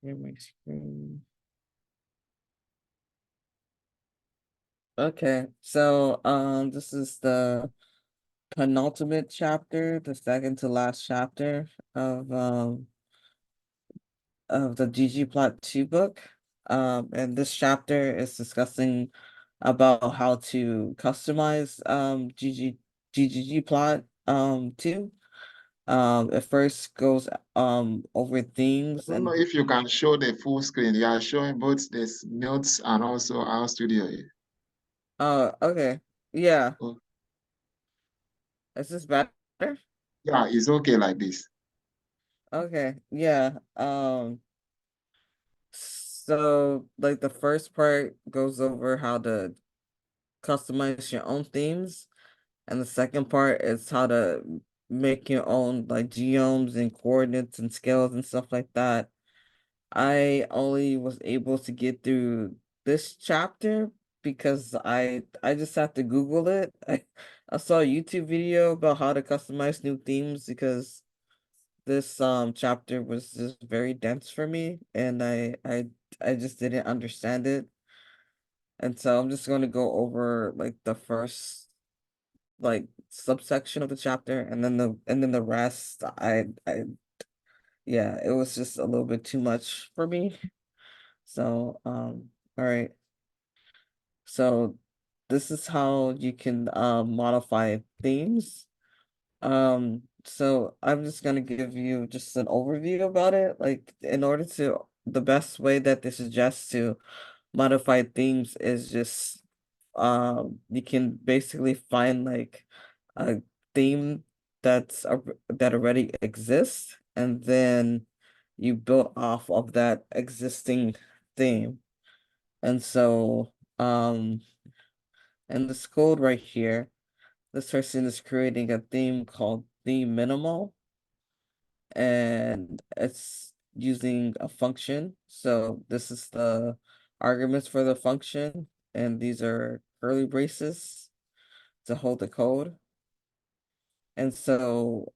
Share my screen. Okay, so this is the penultimate chapter, the second to last chapter of um of the ggplot2 book. And this chapter is discussing about how to customize ggplot 2. It first goes over I themes don't know and if you can show the full screen. You are showing both this notes and also our studio here. okay. Yeah, Oh, is this better? yeah, it's okay like this. Okay, yeah. So like the first part goes over how to customize your own themes, and the second part is how to make your own like geomes and coordinates and scales and stuff like that. I only was able to get through this chapter because I just had to Google it. I saw a YouTube video about how to customize new themes because this chapter was just very dense for me, and I just didn't understand it. And so I'm just going to go over like the first like subsection of the chapter, and then the rest I yeah, it was just a little bit too much for me. So all right. So this is how you can modify themes. So I'm just gonna give you just an overview about it. Like in order to the best way that they suggest to modify themes is just you can basically find like a theme that already exists, and then you build off of that existing theme. And so in this code right here, this person is creating a theme called theme minimal, and it's using a function. So this is the arguments for the function, and these are curly braces to hold the code. And so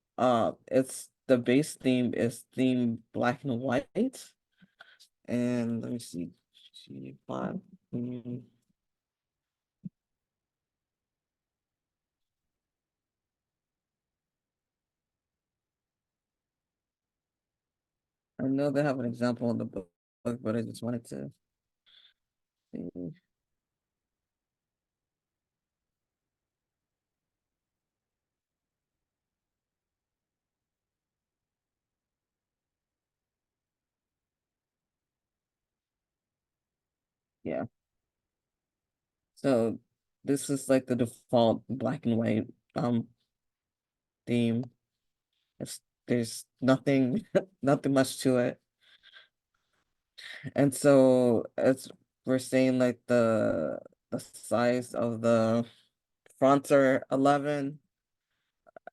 it's the base theme is theme black and white. And let me see. G5. I know they have an example in the book, but I just wanted to see. Yeah. So this is like the default black and white theme. It's there's nothing nothing much to it. And so it's we're saying like the size of the fonts are 11.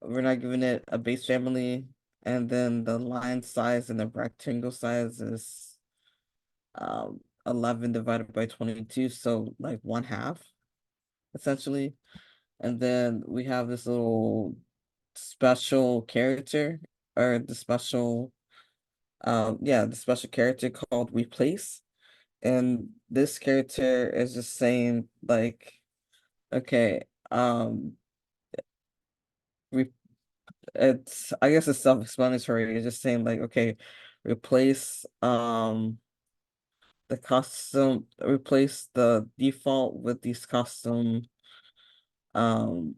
We're not giving it a base family. And then the line size and the rectangle size is 11 divided by 22, so like one half essentially. And then we have this little special character, or the special character called replace. And this character is just saying like, okay, re it's I guess it's self-explanatory. It's just saying like, okay, replace replace the default with these custom um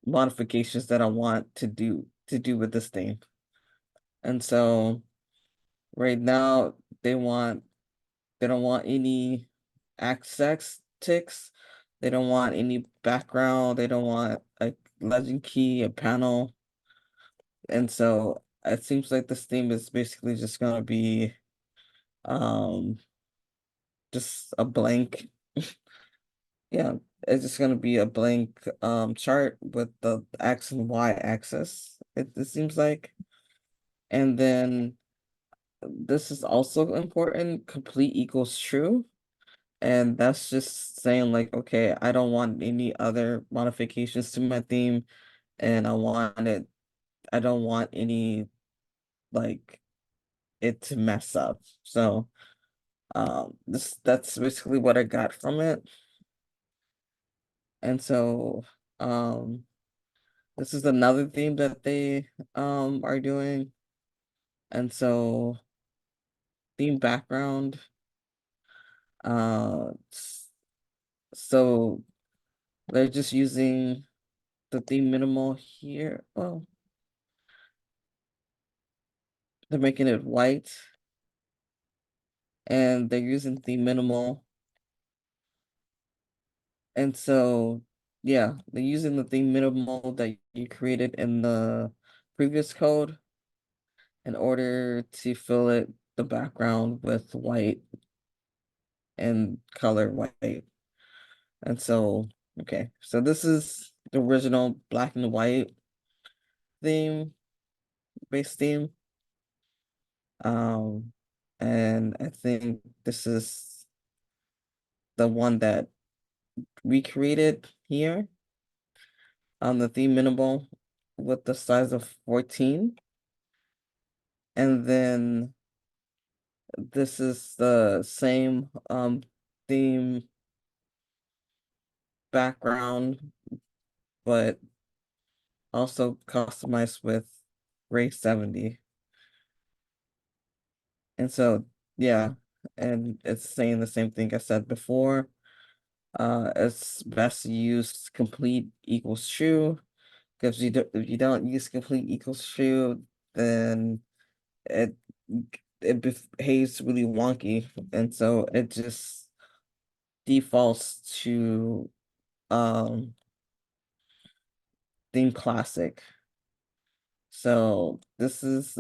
modifications that I want to do with this thing. And so right now they don't want any access ticks. They don't want any background. They don't want a legend key, a panel. And so it seems like this theme is basically just gonna be um just a blank. Yeah, it's just gonna be a blank chart with the X and Y axis. It seems like. And then this is also important. Complete equals true. And that's just saying like, okay, I don't want any other modifications to my theme, and I don't want any like it to mess up. So that's basically what I got from it. And so um this is another theme that they are doing. And so theme background. Uh so they're just using the theme minimal here. Well, they're making it white and they're using theme minimal. And so, yeah, they're using the theme minimal that you created in the previous code in order to fill it the background with white and color white. And so, okay, so this is the original black and white theme, base theme. Um, and I think this is the one that we created here on the theme minimal with the size of 14. And then this is the same theme background, but also customized with Ray 70. And so, yeah, and it's saying the same thing I said before. It's best to use complete equals true because if you don't use complete equals true, then it it behaves really wonky, and so it just defaults to um theme classic. So this is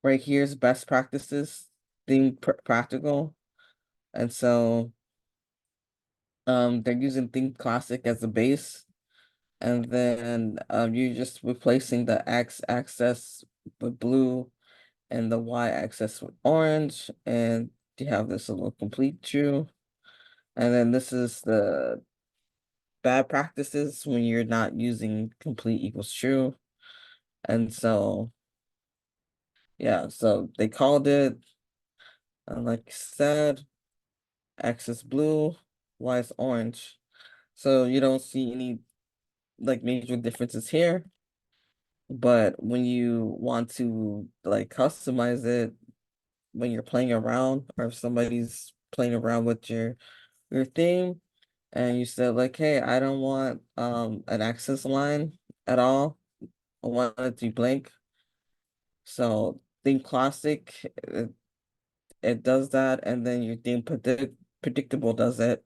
right here's best practices theme practical, and so they're using theme classic as a base, and then you're just replacing the x axis with blue and the y axis with orange, and you have this little complete true. And then this is the bad practices when you're not using complete equals true. And so, yeah, so they called it, like I said, X is blue, Y is orange. So you don't see any like major differences here. But when you want to like customize it when you're playing around, or if somebody's playing around with your theme, and you said like, hey, I don't want an access line at all. I want it to be blank. So theme classic, it does that, and then your theme predictable does it,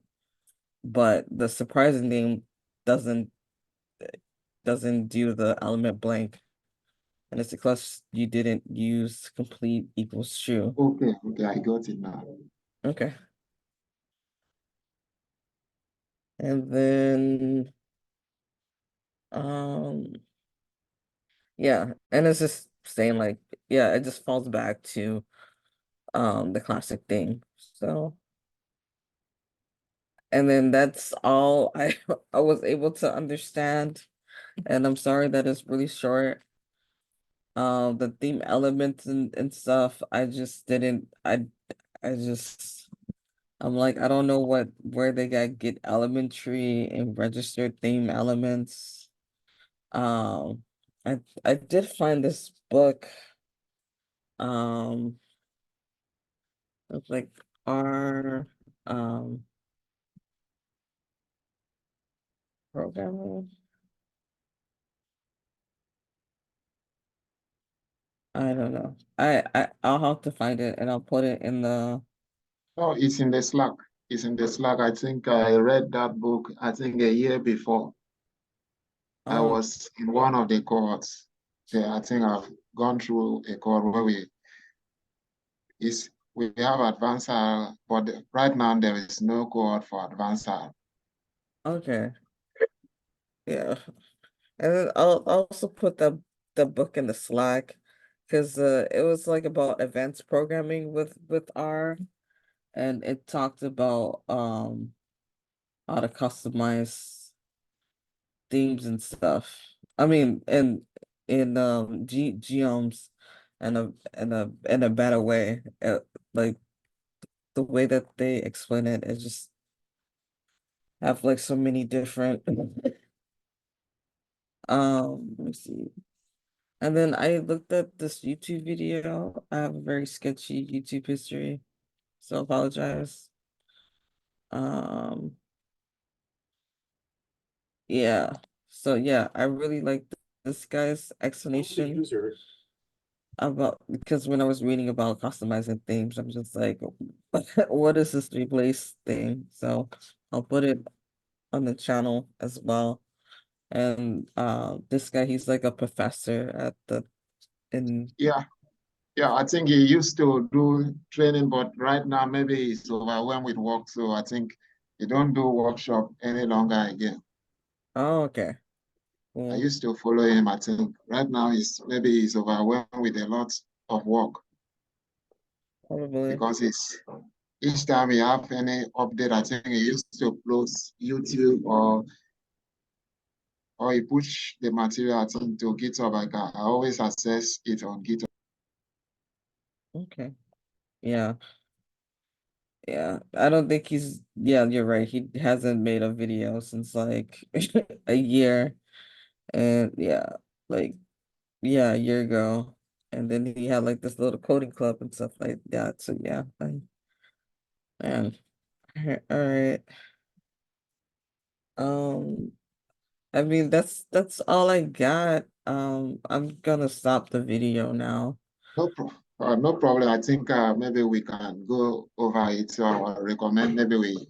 but the surprising theme doesn't doesn't do the element blank, and it's because you didn't use complete equals true. Okay, okay, I got it now. Okay, and then um yeah, and it's just saying like, yeah, it just falls back to the classic thing. So, and then that's all I I was able to understand, and I'm sorry that it's really short. The theme elements and stuff, I just didn't I just I'm like, I don't know where they got get elementary and registered theme elements. Um I did find this book. Um it's like R programming. I don't know. I'll have to find it and I'll put it in the Oh, it's in the Slack. It's in the Slack. I think I read that book, I think a year before. I um was in one of the cohorts. Yeah, I think I've gone through a cohort where we have advanced R, but right now there is no cohort for advanced R. okay. Yeah. And then I'll also put the book in the Slack because it was like about advanced programming with R, and it talked about how to customize themes and stuff. I mean, and in geomes in a better way. Like the way that they explain it is just have like so many different let me see. And then I looked at this YouTube video. I have a very sketchy YouTube history, so I apologize. Um yeah. So yeah, I really like this guy's explanation about, because when I was reading about customizing themes, I'm just like, what is this replace thing? So I'll put it on the channel as well. And this guy, he's like a professor at the in Yeah, yeah. I think he used to do training, but right now maybe he's overwhelmed with work, so I think he don't do workshop any longer again. oh, okay, I cool, used to follow him. I think right now he's overwhelmed with a lot of work probably. because each time he have any update, I think he used to post YouTube or he push the material I think to GitHub. I always access it on GitHub. Okay, yeah, yeah. I don't think he's. Yeah, you're right. He hasn't made a video since like a year, and yeah, like yeah, a year ago. And then he had like this little coding club and stuff like that. So yeah, man. All right. Um, I mean that's all I got. I'm gonna stop the video now. No problem. I think maybe we can go over it or recommend maybe we